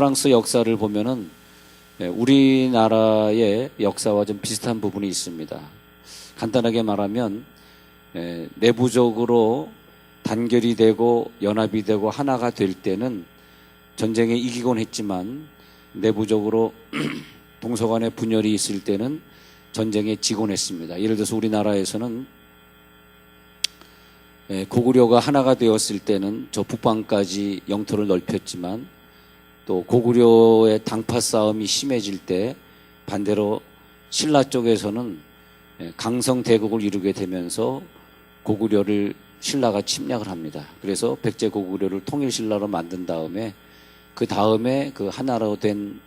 프랑스 역사를 보면은 우리나라의 역사와 좀 비슷한 부분이 있습니다. 간단하게 말하면 내부적으로 단결이 되고 연합이 되고 하나가 될 때는 전쟁에 이기곤 했지만 내부적으로 동서간의 분열이 있을 때는 전쟁에 지곤 했습니다. 예를 들어서 우리나라에서는 고구려가 하나가 되었을 때는 저 북방까지 영토를 넓혔지만 또 고구려의 당파 싸움이 심해질 때 반대로 신라 쪽에서는 강성 대국을 이루게 되면서 고구려를 신라가 침략을 합니다. 그래서 백제 고구려를 통일신라로 만든 다음에 그 하나로 된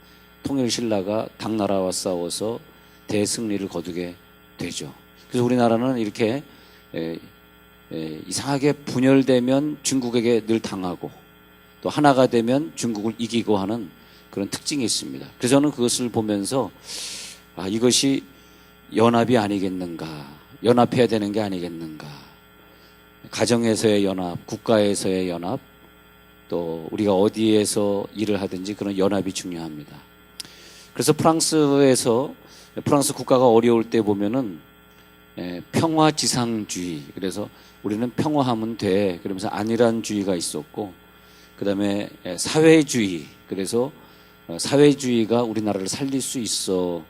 통일신라가 당나라와 싸워서 대승리를 거두게 되죠. 그래서 우리나라는 이렇게 이상하게 분열되면 중국에게 늘 당하고 또 하나가 되면 중국을 이기고 하는 그런 특징이 있습니다. 그래서 저는 그것을 보면서 이것이 연합이 아니겠는가, 연합해야 되는 게 아니겠는가. 가정에서의 연합, 국가에서의 연합, 또 우리가 어디에서 일을 하든지 그런 연합이 중요합니다. 그래서 프랑스 국가가 어려울 때 보면은 평화지상주의, 그래서 우리는 평화하면 돼, 그러면서 안일한주의가 있었고, 그 다음에 사회주의, 그래서 사회주의가 우리나라를 살릴 수 있어,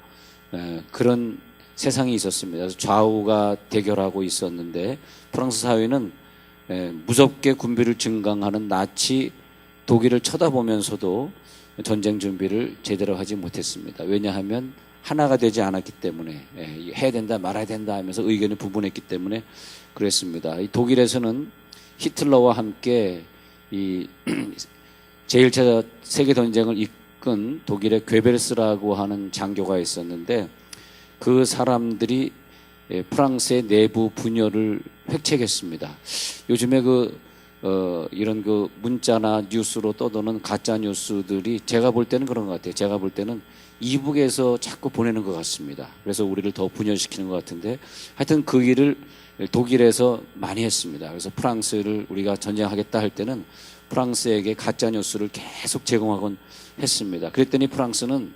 그런 세상이 있었습니다. 그래서 좌우가 대결하고 있었는데 프랑스 사회는 무섭게 군비를 증강하는 나치 독일을 쳐다보면서도 전쟁 준비를 제대로 하지 못했습니다. 왜냐하면 하나가 되지 않았기 때문에, 해야 된다 말아야 된다 하면서 의견이 분분했기 때문에 그랬습니다. 이 독일에서는 히틀러와 함께 이 제1차 세계전쟁을 이끈 독일의 괴벨스라고 하는 장교가 있었는데 그 사람들이 프랑스의 내부 분열을 획책했습니다. 요즘에 이런 문자나 뉴스로 떠도는 가짜 뉴스들이 제가 볼 때는 그런 것 같아요. 제가 볼 때는 이북에서 자꾸 보내는 것 같습니다. 그래서 우리를 더 분열시키는 것 같은데 하여튼 그 일을 독일에서 많이 했습니다. 그래서 프랑스를 우리가 전쟁하겠다 할 때는 프랑스에게 가짜 뉴스를 계속 제공하곤 했습니다. 그랬더니 프랑스는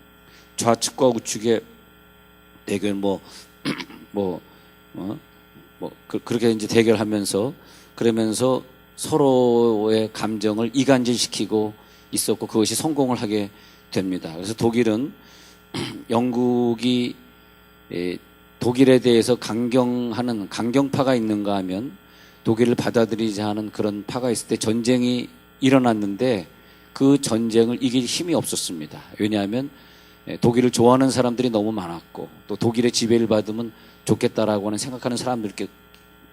좌측과 우측에 대결 그렇게 이제 대결하면서 그러면서 서로의 감정을 이간질시키고 있었고 그것이 성공을 하게 됩니다. 그래서 독일은 영국이 독일에 대해서 강경파가 있는가 하면 독일을 받아들이지 않은 그런 파가 있을 때 전쟁이 일어났는데 그 전쟁을 이길 힘이 없었습니다. 왜냐하면 독일을 좋아하는 사람들이 너무 많았고 또 독일의 지배를 받으면 좋겠다라고 생각하는 사람들께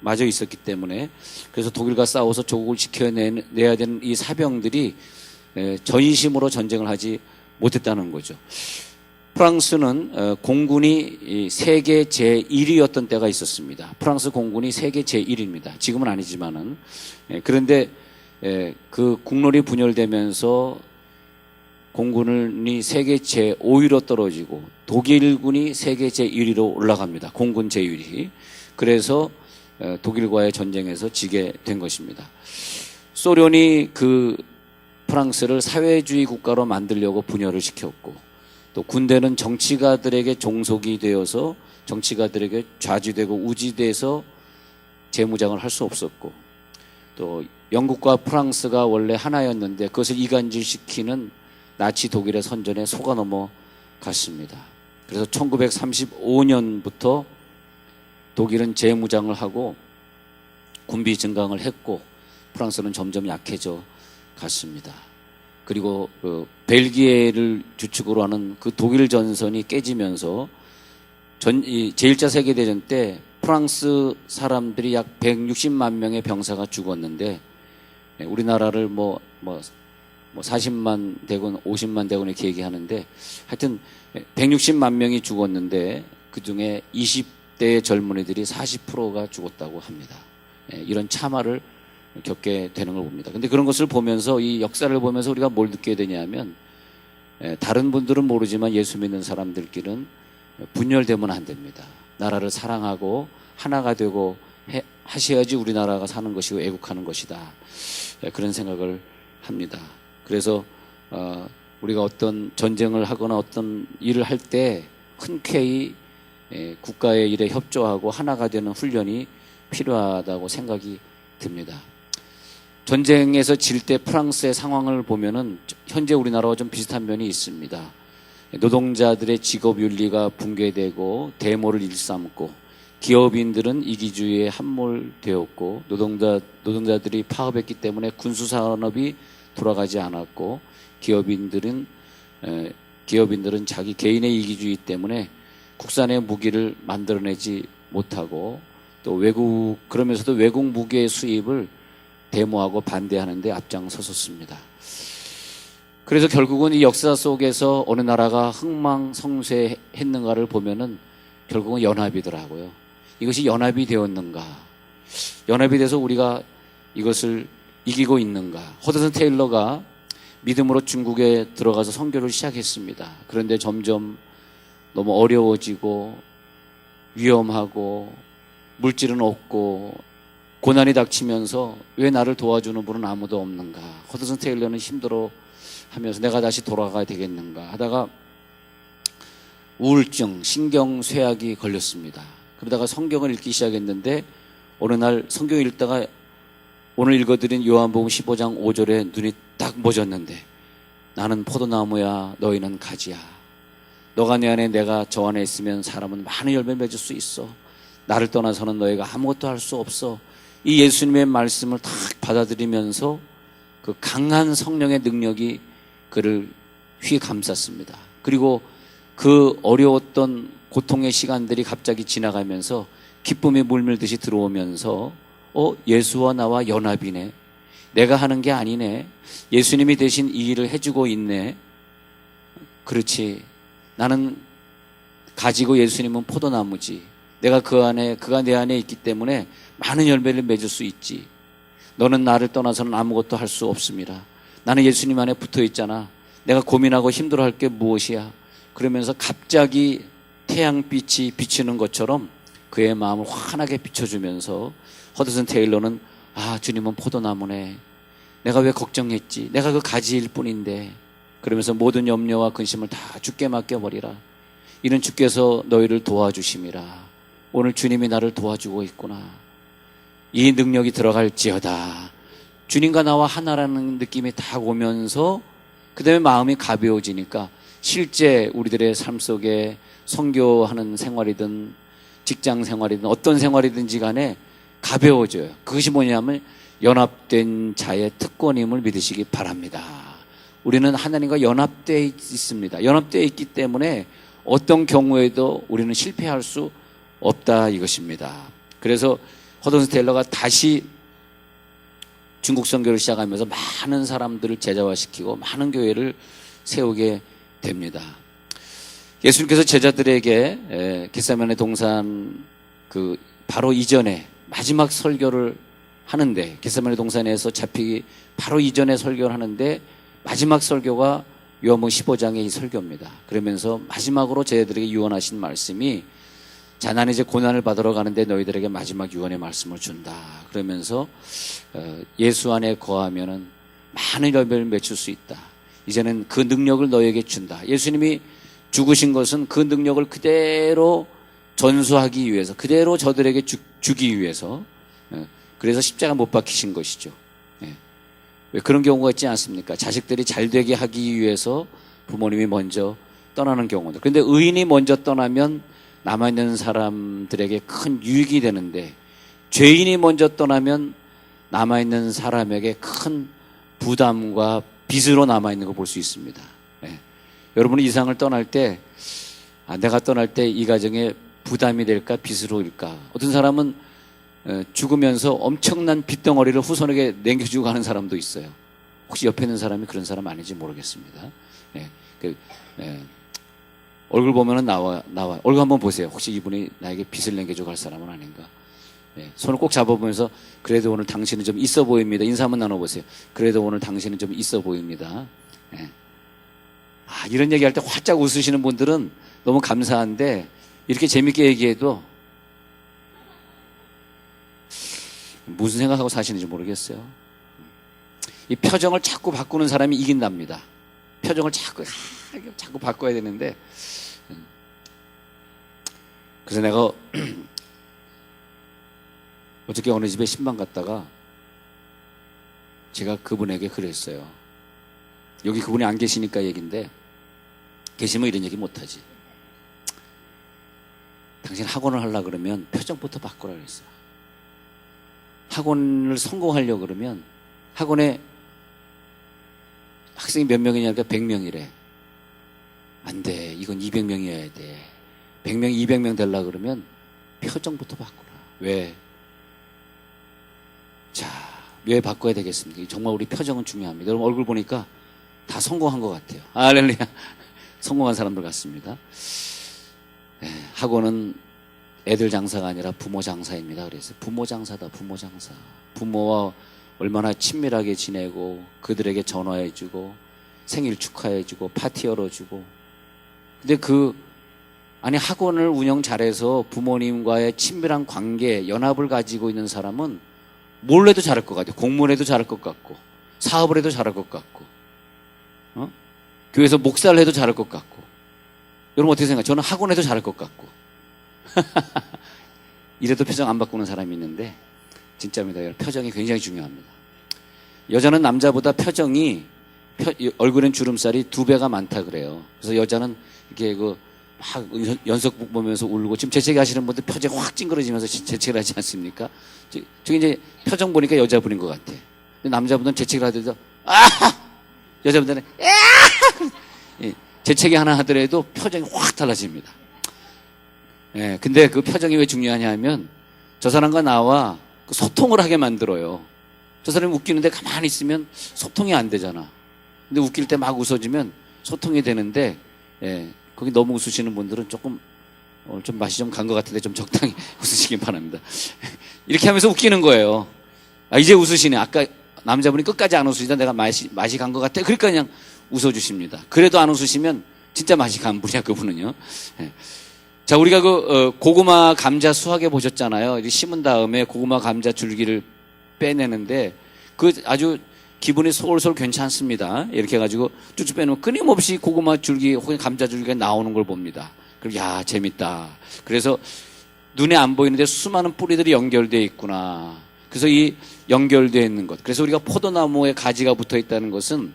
마저 있었기 때문에 그래서 독일과 싸워서 조국을 지켜내야 되는 이 사병들이 전심으로 전쟁을 하지 못했다는 거죠. 프랑스는 공군이 세계 제1위였던 때가 있었습니다. 프랑스 공군이 세계 제1위입니다. 지금은 아니지만은. 그런데 그 국론이 분열되면서 공군이 세계 제5위로 떨어지고 독일군이 세계 제1위로 올라갑니다. 공군 제1위. 그래서 독일과의 전쟁에서 지게 된 것입니다. 소련이 그 프랑스를 사회주의 국가로 만들려고 분열을 시켰고 또 군대는 정치가들에게 종속이 되어서 정치가들에게 좌지되고 우지돼서 재무장을 할 수 없었고 또 영국과 프랑스가 원래 하나였는데 그것을 이간질시키는 나치 독일의 선전에 속아 넘어갔습니다. 그래서 1935년부터 독일은 재무장을 하고 군비 증강을 했고 프랑스는 점점 약해져 갔습니다. 그리고 벨기에를 주축으로 하는 그 독일 전선이 깨지면서 제1차 세계대전 때 프랑스 사람들이 약 160만 명의 병사가 죽었는데 우리나라를 40만 대군, 50만 대군 이렇게 얘기하는데 하여튼 160만 명이 죽었는데 그중에 20대의 젊은이들이 40%가 죽었다고 합니다. 이런 참화를 겪게 되는 걸 봅니다. 근데 그런 것을 보면서 이 역사를 보면서 우리가 뭘 느끼게 되냐면 다른 분들은 모르지만 예수 믿는 사람들끼리는 분열되면 안 됩니다. 나라를 사랑하고 하나가 되고 하셔야지 우리나라가 사는 것이고 애국하는 것이다. 그런 생각을 합니다. 그래서 우리가 어떤 전쟁을 하거나 어떤 일을 할 때 흔쾌히 국가의 일에 협조하고 하나가 되는 훈련이 필요하다고 생각이 듭니다. 전쟁에서 질 때 프랑스의 상황을 보면은 현재 우리나라와 좀 비슷한 면이 있습니다. 노동자들의 직업 윤리가 붕괴되고 대모를 일삼고 기업인들은 이기주의에 함몰되었고 노동자들이 파업했기 때문에 군수산업이 돌아가지 않았고 기업인들은 자기 개인의 이기주의 때문에 국산의 무기를 만들어내지 못하고 또 그러면서도 외국 무기의 수입을 데모하고 반대하는데 앞장서섰습니다. 그래서 결국은 이 역사 속에서 어느 나라가 흥망성쇠했는가를 보면은 결국은 연합이더라고요. 이것이 연합이 되었는가? 연합이 돼서 우리가 이것을 이기고 있는가? 허드슨 테일러가 믿음으로 중국에 들어가서 선교를 시작했습니다. 그런데 점점 너무 어려워지고 위험하고 물질은 없고 고난이 닥치면서 왜 나를 도와주는 분은 아무도 없는가? 허드슨 테일러는 힘들어 하면서 내가 다시 돌아가야 되겠는가 하다가 우울증, 신경쇠약이 걸렸습니다. 그러다가 성경을 읽기 시작했는데 어느 날 성경 읽다가 오늘 읽어드린 요한복음 15장 5절에 눈이 딱 멎었는데 나는 포도나무야 너희는 가지야. 너가 내 안에 내가 저 안에 있으면 사람은 많은 열매 맺을 수 있어. 나를 떠나서는 너희가 아무것도 할 수 없어. 이 예수님의 말씀을 딱 받아들이면서 그 강한 성령의 능력이 그를 휘감쌌습니다. 그리고 그 어려웠던 고통의 시간들이 갑자기 지나가면서 기쁨이 물밀듯이 들어오면서 예수와 나와 연합이네. 내가 하는 게 아니네. 예수님이 대신 이 일을 해주고 있네. 그렇지. 나는 가지고 예수님은 포도나무지. 내가 그가 내 안에 있기 때문에 많은 열매를 맺을 수 있지. 너는 나를 떠나서는 아무것도 할 수 없습니다. 나는 예수님 안에 붙어 있잖아. 내가 고민하고 힘들어할 게 무엇이야. 그러면서 갑자기 태양빛이 비치는 것처럼 그의 마음을 환하게 비춰주면서 허드슨 테일러는 주님은 포도나무네. 내가 왜 걱정했지. 내가 그 가지일 뿐인데. 그러면서 모든 염려와 근심을 다 주께 맡겨버리라. 이는 주께서 너희를 도와주심이라. 오늘 주님이 나를 도와주고 있구나. 이 능력이 들어갈지어다. 주님과 나와 하나라는 느낌이 딱 오면서 그 다음에 마음이 가벼워지니까 실제 우리들의 삶 속에 선교하는 생활이든 직장 생활이든 어떤 생활이든지 간에 가벼워져요. 그것이 뭐냐면 연합된 자의 특권임을 믿으시기 바랍니다. 우리는 하나님과 연합되어 있습니다. 연합되어 있기 때문에 어떤 경우에도 우리는 실패할 수 없다 이것입니다. 그래서 허드슨 테일러가 다시 중국 선교를 시작하면서 많은 사람들을 제자화시키고 많은 교회를 세우게 됩니다. 예수님께서 제자들에게 겟세마네 동산 바로 이전에 마지막 설교를 하는데 겟세마네 동산에서 잡히기 바로 이전에 설교를 하는데 마지막 설교가 요한복음 15장의 이 설교입니다. 그러면서 마지막으로 제자들에게 유언하신 말씀이 자, 나는 이제 고난을 받으러 가는데 너희들에게 마지막 유언의 말씀을 준다. 그러면서 예수 안에 거하면은 많은 열매를 맺을 수 있다. 이제는 그 능력을 너희에게 준다. 예수님이 죽으신 것은 그 능력을 그대로 전수하기 위해서, 그대로 저들에게 주기 위해서, 그래서 십자가 못 박히신 것이죠. 왜 그런 경우가 있지 않습니까? 자식들이 잘 되게 하기 위해서 부모님이 먼저 떠나는 경우들. 그런데 의인이 먼저 떠나면 남아있는 사람들에게 큰 유익이 되는데 죄인이 먼저 떠나면 남아있는 사람에게 큰 부담과 빚으로 남아있는 거 볼 수 있습니다. 여러분은 이상을 떠날 때 내가 떠날 때 이 가정에 부담이 될까 빚으로 일까. 어떤 사람은 죽으면서 엄청난 빚덩어리를 후손에게 남겨주고 가는 사람도 있어요. 혹시 옆에 있는 사람이 그런 사람 아닌지 모르겠습니다. 얼굴 보면은 나와. 얼굴 한번 보세요. 혹시 이분이 나에게 빚을 남겨주고 갈 사람은 아닌가? 손을 꼭 잡아보면서 그래도 오늘 당신은 좀 있어 보입니다. 인사 한번 나눠보세요. 그래도 오늘 당신은 좀 있어 보입니다. 이런 얘기할 때 활짝 웃으시는 분들은 너무 감사한데 이렇게 재밌게 얘기해도 무슨 생각하고 사시는지 모르겠어요. 이 표정을 자꾸 바꾸는 사람이 이긴답니다. 표정을 자꾸 바꿔야 되는데, 그래서 내가 어저께 어느 집에 신방 갔다가 제가 그분에게 그랬어요. 여기 그분이 안 계시니까 얘기인데, 계시면 이런 얘기 못하지. 당신 학원을 하려고 그러면 표정부터 바꾸라 그랬어요. 학원을 성공하려고 그러면 학원에 학생이 몇 명이냐니까 100명이래. 안 돼. 이건 200명이어야 돼. 100명, 200명 되려고 그러면 표정부터 바꾸라. 왜? 자, 왜 바꿔야 되겠습니까? 정말 우리 표정은 중요합니다. 여러분 얼굴 보니까 다 성공한 것 같아요. 할렐루야. 성공한 사람들 같습니다. 학원은 애들 장사가 아니라 부모 장사입니다. 그래서 부모 장사다, 부모 장사. 부모와 얼마나 친밀하게 지내고 그들에게 전화해주고 생일 축하해주고 파티 열어주고. 근데 아니 학원을 운영 잘해서 부모님과의 친밀한 관계, 연합을 가지고 있는 사람은 뭘 해도 잘할 것 같아요. 공무원 해도 잘할 것 같고 사업을 해도 잘할 것 같고 교회에서 목사를 해도 잘할 것 같고. 여러분 어떻게 생각해요? 저는 학원 해도 잘할 것 같고 이래도 표정 안 바꾸는 사람이 있는데 진짜입니다. 표정이 굉장히 중요합니다. 여자는 남자보다 표정이 얼굴엔 주름살이 2배가 많다 그래요. 그래서 여자는 이렇게 막 연속극 보면서 울고, 지금 재채기 하시는 분들 표정이 확 찡그러지면서 재채기를 하지 않습니까? 저기 이제 표정 보니까 여자분인 것 같아. 남자분들은 재채기를 하더라도 여자분들은 재채기 하나 하더라도 표정이 확 달라집니다. 근데 그 표정이 왜 중요하냐 하면 저 사람과 나와 소통을 하게 만들어요. 저 사람이 웃기는데 가만히 있으면 소통이 안 되잖아. 근데 웃길 때 막 웃어주면 소통이 되는데, 거기 너무 웃으시는 분들은 조금 좀 맛이 좀 간 것 같은데 좀 적당히 웃으시기 바랍니다. 이렇게 하면서 웃기는 거예요. 이제 웃으시네. 아까 남자분이 끝까지 안 웃으시다 내가 맛이 간 것 같아. 그러니까 그냥 웃어주십니다. 그래도 안 웃으시면 진짜 맛이 간 분이야, 그분은요. 자, 우리가 고구마 감자 수확해 보셨잖아요. 심은 다음에 고구마 감자 줄기를 빼내는데 아주 기분이 솔솔 괜찮습니다. 이렇게 해가지고 쭉쭉 빼놓으면 끊임없이 고구마 줄기 혹은 감자 줄기가 나오는 걸 봅니다. 그리고 야, 재밌다. 그래서 눈에 안 보이는데 수많은 뿌리들이 연결되어 있구나. 그래서 이 연결되어 있는 것. 그래서 우리가 포도나무에 가지가 붙어 있다는 것은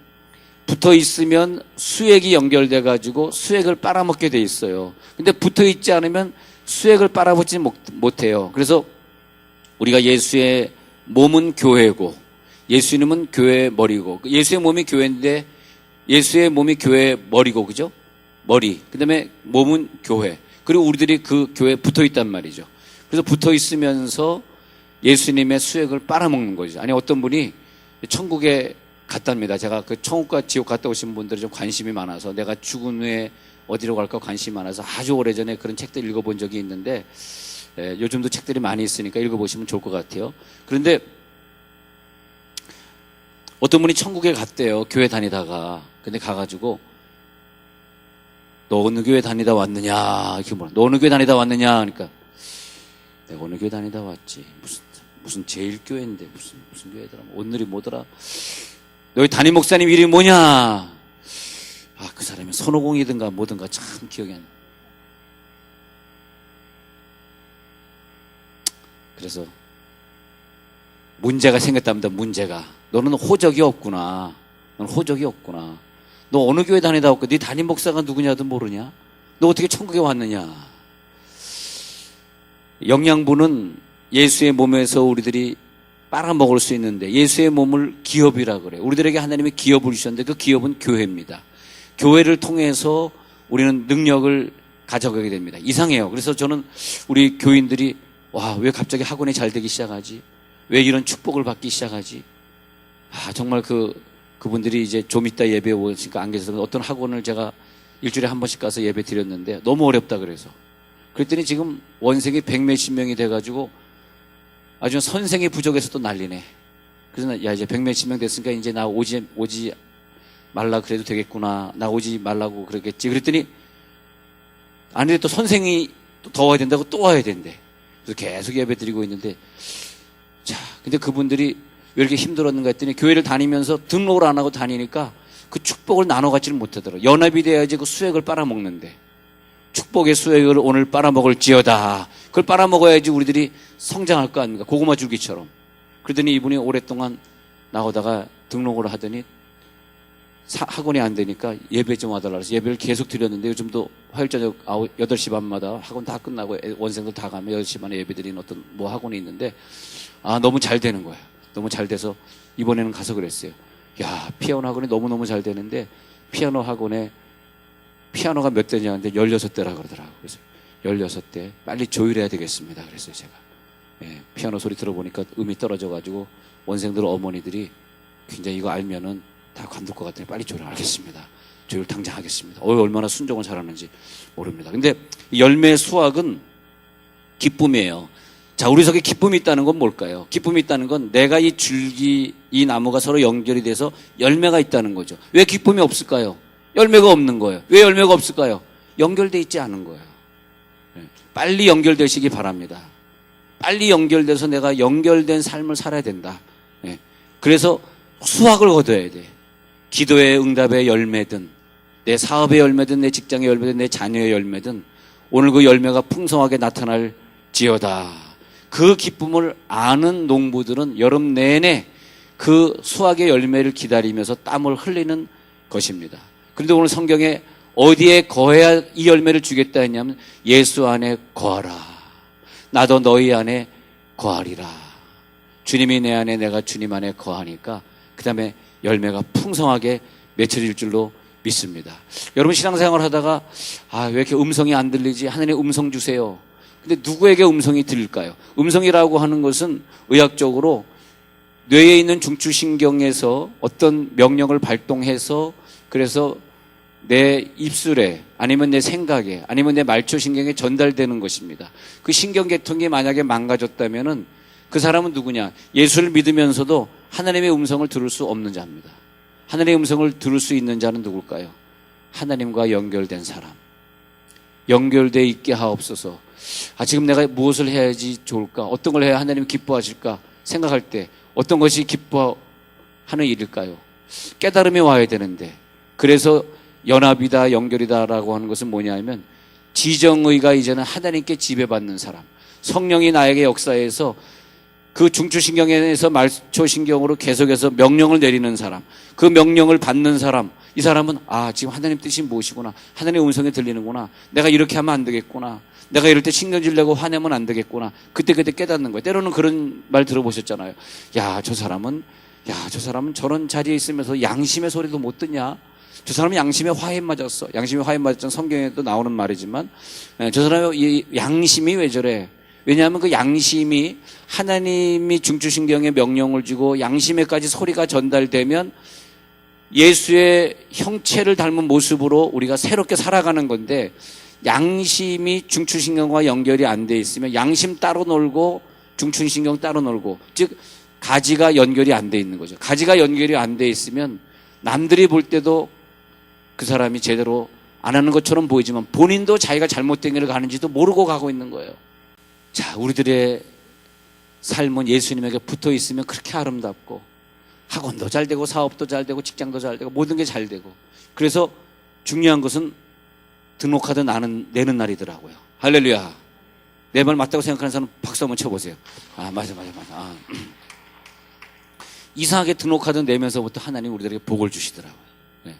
붙어 있으면 수액이 연결돼 가지고 수액을 빨아먹게 돼 있어요. 근데 붙어 있지 않으면 수액을 빨아먹지 못해요. 그래서 우리가 예수의 몸은 교회고 예수님은 교회의 머리고, 예수의 몸이 교회인데 예수의 몸이 교회의 머리고, 그죠? 머리. 그 다음에 몸은 교회. 그리고 우리들이 그 교회에 붙어 있단 말이죠. 그래서 붙어 있으면서 예수님의 수액을 빨아먹는 거죠. 아니, 어떤 분이 천국에 갔답니다. 제가 그 천국과 지옥 갔다 오신 분들이 좀 관심이 많아서, 내가 죽은 후에 어디로 갈까 관심이 많아서 아주 오래전에 그런 책들 읽어본 적이 있는데, 요즘도 책들이 많이 있으니까 읽어보시면 좋을 것 같아요. 그런데 어떤 분이 천국에 갔대요. 교회 다니다가. 근데 가가지고 너 어느 교회 다니다 왔느냐, 이렇게 물어. 너 어느 교회 다니다 왔느냐, 그러니까 내가 어느 교회 다니다 왔지. 무슨 제일교회인데 무슨 교회더라. 오늘이 뭐더라. 너희 담임 목사님 이름이 뭐냐. 그 사람이 손오공이든가 뭐든가 참 기억이 안 나. 그래서 문제가 생겼답니다. 문제가. 너는 호적이 없구나. 너는 호적이 없구나. 너 어느 교회 다니다 왔고 네 담임 목사가 누구냐도 모르냐? 너 어떻게 천국에 왔느냐? 영양분은 예수의 몸에서 우리들이 빨아먹을 수 있는데, 예수의 몸을 기업이라 그래요. 우리들에게 하나님이 기업을 주셨는데 그 기업은 교회입니다. 교회를 통해서 우리는 능력을 가져가게 됩니다. 이상해요. 그래서 저는 우리 교인들이 왜 갑자기 학원이 잘 되기 시작하지? 왜 이런 축복을 받기 시작하지? 정말 그분들이 이제 좀 이따 예배 오시니까 안 계셔서 어떤 학원을 제가 일주일에 한 번씩 가서 예배 드렸는데 너무 어렵다 그래서. 그랬더니 지금 원생이 100몇십 명이 돼가지고 아주 선생이 부족해서 또 난리네. 그래서 야, 이제 100몇십 명 됐으니까 이제 나 오지 말라 그래도 되겠구나. 나 오지 말라고 그러겠지. 그랬더니 아니 또 선생이 더 와야 된다고 또 와야 된대. 그래서 계속 예배 드리고 있는데, 자, 근데 그분들이 왜 이렇게 힘들었는가 했더니 교회를 다니면서 등록을 안 하고 다니니까 그 축복을 나눠 갖지를 못하더라고요. 연합이 돼야지 그 수액을 빨아먹는데 축복의 수액을 오늘 빨아먹을지어다. 그걸 빨아먹어야지 우리들이 성장할 거 아닙니까? 고구마 줄기처럼. 그러더니 이분이 오랫동안 나오다가 등록을 하더니 학원이 안 되니까 예배 좀 와달라 그래서 예배를 계속 드렸는데 요즘도 화요일 저녁 8시 반마다 학원 다 끝나고 원생들 다 가면 8시 반에 예배 드리는 어떤 학원이 있는데 너무 잘 되는 거야. 너무 잘 돼서 이번에는 가서 그랬어요. 야, 피아노 학원이 너무너무 잘 되는데 피아노 학원에 피아노가 몇 대냐 하는데 16대라 그러더라고요. 그래서 16대 빨리 조율해야 되겠습니다. 그랬어요, 제가. 예, 피아노 소리 들어보니까 음이 떨어져가지고 원생들 어머니들이 굉장히 이거 알면은 다 관둘 것 같아요. 빨리 조율 하겠습니다. 조율 당장 하겠습니다. 얼마나 순종을 잘하는지 모릅니다. 근데 열매의 수확은 기쁨이에요. 자, 우리 속에 기쁨이 있다는 건 뭘까요? 기쁨이 있다는 건 내가 이 줄기, 이 나무가 서로 연결이 돼서 열매가 있다는 거죠. 왜 기쁨이 없을까요? 열매가 없는 거예요. 왜 열매가 없을까요? 연결돼 있지 않은 거예요. 빨리 연결되시기 바랍니다. 빨리 연결돼서 내가 연결된 삶을 살아야 된다. 그래서 수확을 거둬야 돼. 기도의 응답의 열매든 내 사업의 열매든 내 직장의 열매든 내 자녀의 열매든 오늘 그 열매가 풍성하게 나타날지어다. 그 기쁨을 아는 농부들은 여름 내내 그 수확의 열매를 기다리면서 땀을 흘리는 것입니다. 그런데 오늘 성경에 어디에 거해야 이 열매를 주겠다 했냐면 예수 안에 거하라. 나도 너희 안에 거하리라. 주님이 내 안에 내가 주님 안에 거하니까 그 다음에 열매가 풍성하게 맺혀질 줄로 믿습니다. 여러분 신앙생활 하다가 왜 이렇게 음성이 안 들리지? 하나님 음성 주세요. 근데 누구에게 음성이 들릴까요? 음성이라고 하는 것은 의학적으로 뇌에 있는 중추신경에서 어떤 명령을 발동해서 그래서 내 입술에 아니면 내 생각에 아니면 내 말초신경에 전달되는 것입니다. 그 신경계통이 만약에 망가졌다면은 그 사람은 누구냐? 예수를 믿으면서도 하나님의 음성을 들을 수 없는 자입니다. 하나님의 음성을 들을 수 있는 자는 누굴까요? 하나님과 연결된 사람. 연결되어 있게 하옵소서. 지금 내가 무엇을 해야지 좋을까? 어떤 걸 해야 하나님 기뻐하실까? 생각할 때 어떤 것이 기뻐하는 일일까요? 깨달음이 와야 되는데 그래서 연합이다 연결이다라고 하는 것은 뭐냐면 지정의가 이제는 하나님께 지배받는 사람. 성령이 나에게 역사해서 그 중추신경에서 말초신경으로 계속해서 명령을 내리는 사람, 그 명령을 받는 사람, 이 사람은 지금 하나님 뜻이 무엇이구나, 하나님의 음성이 들리는구나, 내가 이렇게 하면 안 되겠구나, 내가 이럴 때 신경질 내고 화내면 안 되겠구나, 그때 깨닫는 거예요. 때로는 그런 말 들어보셨잖아요. 저 사람은 저런 자리에 있으면서 양심의 소리도 못 듣냐? 저 사람은 양심에 화해 맞았어. 양심에 화해 맞았던 성경에도 나오는 말이지만 저 사람의 양심이 왜 저래? 왜냐하면 그 양심이 하나님이 중추신경에 명령을 주고 양심에까지 소리가 전달되면 예수의 형체를 닮은 모습으로 우리가 새롭게 살아가는 건데 양심이 중추신경과 연결이 안 돼 있으면 양심 따로 놀고 중추신경 따로 놀고 즉 가지가 연결이 안 돼 있는 거죠. 가지가 연결이 안 돼 있으면 남들이 볼 때도 그 사람이 제대로 안 하는 것처럼 보이지만 본인도 자기가 잘못된 길을 가는지도 모르고 가고 있는 거예요. 자, 우리들의 삶은 예수님에게 붙어 있으면 그렇게 아름답고 학원도 잘 되고 사업도 잘 되고 직장도 잘 되고 모든 게 잘 되고 그래서 중요한 것은 등록하든 내는 날이더라고요. 할렐루야. 내 말 맞다고 생각하는 사람 박수 한번 쳐보세요. 맞아. 이상하게 등록하든 내면서부터 하나님 우리들에게 복을 주시더라고요. 네.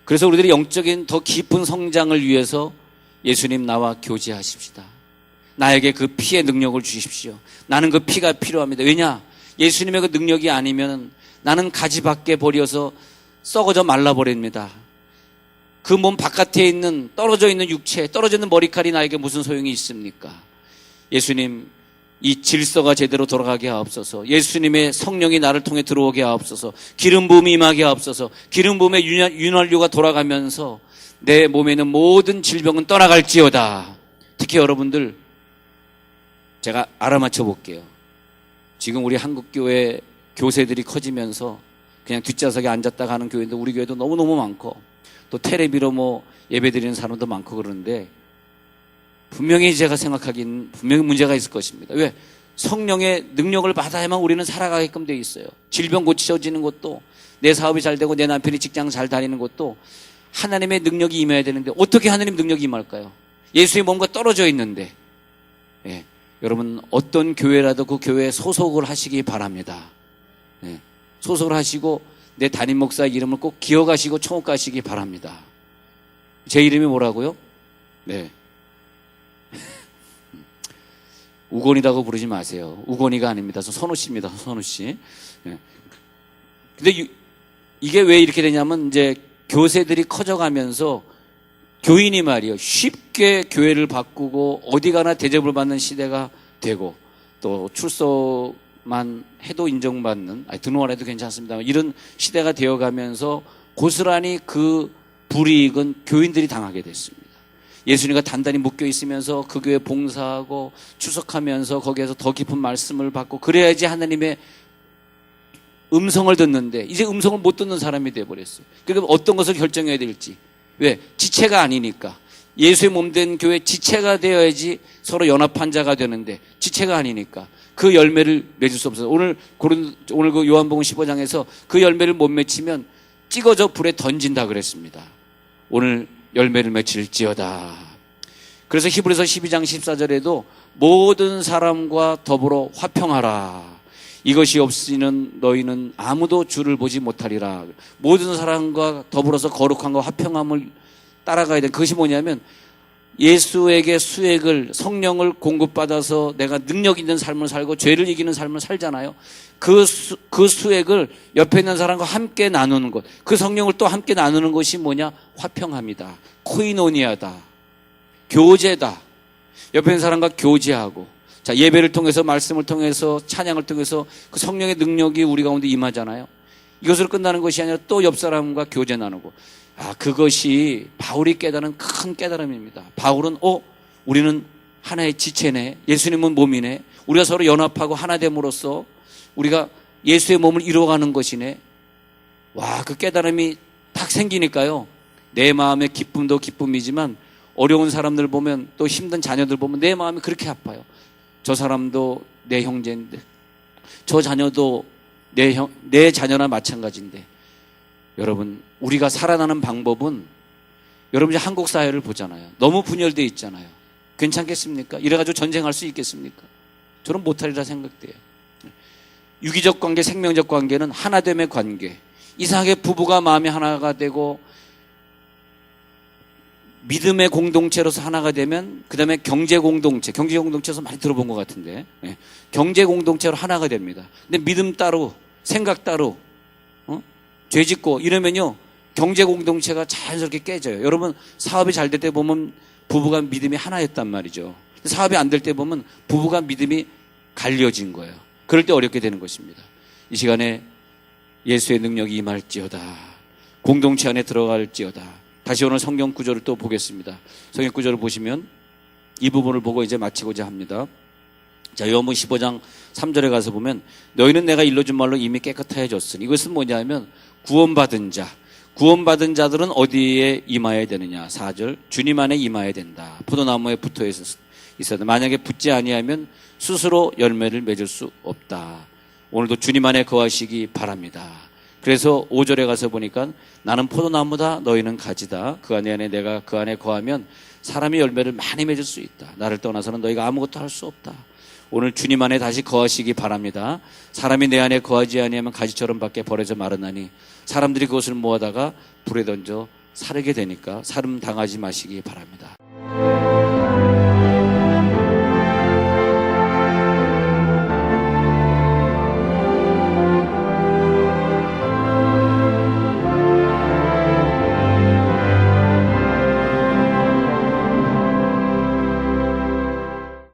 그래서 우리들이 영적인 더 깊은 성장을 위해서 예수님 나와 교제하십시다. 나에게 그 피의 능력을 주십시오. 나는 그 피가 필요합니다. 왜냐? 예수님의 그 능력이 아니면 나는 가지밖에 버려서 썩어져 말라버립니다. 그 몸 바깥에 있는 떨어져 있는 육체, 떨어져 있는 머리칼이 나에게 무슨 소용이 있습니까? 예수님, 이 질서가 제대로 돌아가게 하옵소서. 예수님의 성령이 나를 통해 들어오게 하옵소서. 기름 부음이 임하게 하옵소서. 기름 부음의 윤활유가 돌아가면서 내 몸에 있는 모든 질병은 떠나갈지어다. 특히 여러분들 제가 알아맞혀 볼게요. 지금 우리 한국교회 교세들이 커지면서 그냥 뒷좌석에 앉았다 가는 교회인데 우리 교회도 너무너무 많고 또 텔레비로 예배드리는 사람도 많고 그러는데 분명히 제가 생각하기엔 분명히 문제가 있을 것입니다. 왜? 성령의 능력을 받아야만 우리는 살아가게끔 돼 있어요. 질병 고쳐지는 것도, 내 사업이 잘 되고 내 남편이 직장 잘 다니는 것도 하나님의 능력이 임해야 되는데 어떻게 하나님 능력이 임할까요? 예수의 몸과 떨어져 있는데. 예, 여러분 어떤 교회라도 그 교회에 소속을 하시기 바랍니다. 예, 소속을 하시고 내 담임 목사의 이름을 꼭 기억하시고 청혹하시기 바랍니다. 제 이름이 뭐라고요? 네. 우건이라고 부르지 마세요. 우건이가 아닙니다. 선우 씨입니다. 선우 씨. 네. 근데 이게 왜 이렇게 되냐면 이제 교세들이 커져가면서 교인이 말이요. 쉽게 교회를 바꾸고 어디 가나 대접을 받는 시대가 되고 또 출석만 해도 인정받는, 등록을 해도 괜찮습니다. 이런 시대가 되어가면서 고스란히 그 불이익은 교인들이 당하게 됐습니다. 예수님과 단단히 묶여 있으면서 그 교회 봉사하고 추석하면서 거기에서 더 깊은 말씀을 받고 그래야지 하나님의 음성을 듣는데 이제 음성을 못 듣는 사람이 되어버렸어요. 그러니까 어떤 것을 결정해야 될지. 왜? 지체가 아니니까. 예수의 몸된 교회 지체가 되어야지 서로 연합한 자가 되는데 지체가 아니니까 그 열매를 맺을 수 없어요. 오늘 그 요한복음 15장에서 그 열매를 못 맺히면 찍어져 불에 던진다 그랬습니다. 오늘 열매를 맺힐지어다. 그래서 히브리서 12장 14절에도 모든 사람과 더불어 화평하라. 이것이 없이는 너희는 아무도 주를 보지 못하리라. 모든 사람과 더불어서 거룩함과 화평함을 따라가야 돼. 그것이 뭐냐면 예수에게 수액을, 성령을 공급받아서 내가 능력 있는 삶을 살고 죄를 이기는 삶을 살잖아요. 그 수액을 옆에 있는 사람과 함께 나누는 것, 그 성령을 또 함께 나누는 것이 뭐냐? 화평함이다. 코이노니아다. 교제다. 옆에 있는 사람과 교제하고, 자, 예배를 통해서, 말씀을 통해서, 찬양을 통해서 그 성령의 능력이 우리 가운데 임하잖아요. 이것으로 끝나는 것이 아니라 또 옆 사람과 교제 나누고, 그것이 바울이 깨달은 큰 깨달음입니다. 바울은 우리는 하나의 지체네. 예수님은 몸이네. 우리가 서로 연합하고 하나 됨으로써 우리가 예수의 몸을 이루어가는 것이네. 와, 그 깨달음이 딱 생기니까요. 내 마음의 기쁨도 기쁨이지만 어려운 사람들 보면, 또 힘든 자녀들 보면 내 마음이 그렇게 아파요. 저 사람도 내 형제인데, 저 자녀도 내 자녀나 마찬가지인데. 여러분, 우리가 살아나는 방법은, 여러분 이제 한국 사회를 보잖아요. 너무 분열되어 있잖아요. 괜찮겠습니까? 이래가지고 전쟁할 수 있겠습니까? 저는 못하리라 생각돼요. 유기적 관계, 생명적 관계는 하나됨의 관계. 이상하게 부부가 마음이 하나가 되고 믿음의 공동체로서 하나가 되면, 그 다음에 경제 공동체에서 많이 들어본 것 같은데, 경제 공동체로 하나가 됩니다. 근데 믿음 따로, 생각 따로, 죄 짓고 이러면요, 경제 공동체가 자연스럽게 깨져요. 여러분, 사업이 잘 될 때 보면 부부가 믿음이 하나였단 말이죠. 사업이 안 될 때 보면 부부가 믿음이 갈려진 거예요. 그럴 때 어렵게 되는 것입니다. 이 시간에 예수의 능력이 임할지어다. 공동체 안에 들어갈지어다. 다시 오늘 성경 구절을 또 보겠습니다. 성경 구절을 보시면 이 부분을 보고 이제 마치고자 합니다. 자, 요한복음 15장 3절에 가서 보면 너희는 내가 일러준 말로 이미 깨끗하여졌으니, 이것은 뭐냐면 구원받은 자들은 어디에 임하여야 되느냐. 4절, 주님 안에 임하여야 된다. 포도나무에 붙어 있어야 돼. 만약에 붙지 아니하면 스스로 열매를 맺을 수 없다. 오늘도 주님 안에 거하시기 바랍니다. 그래서 5절에 가서 보니까 나는 포도나무다, 너희는 가지다. 그 안에 내가 그 안에 거하면 사람이 열매를 많이 맺을 수 있다. 나를 떠나서는 너희가 아무것도 할 수 없다. 오늘 주님 안에 다시 거하시기 바랍니다. 사람이 내 안에 거하지 아니하면 가지처럼 밖에 버려져 마르나니, 사람들이 그것을 모아다가 불에 던져 사르게 되니까 사름 당하지 마시기 바랍니다.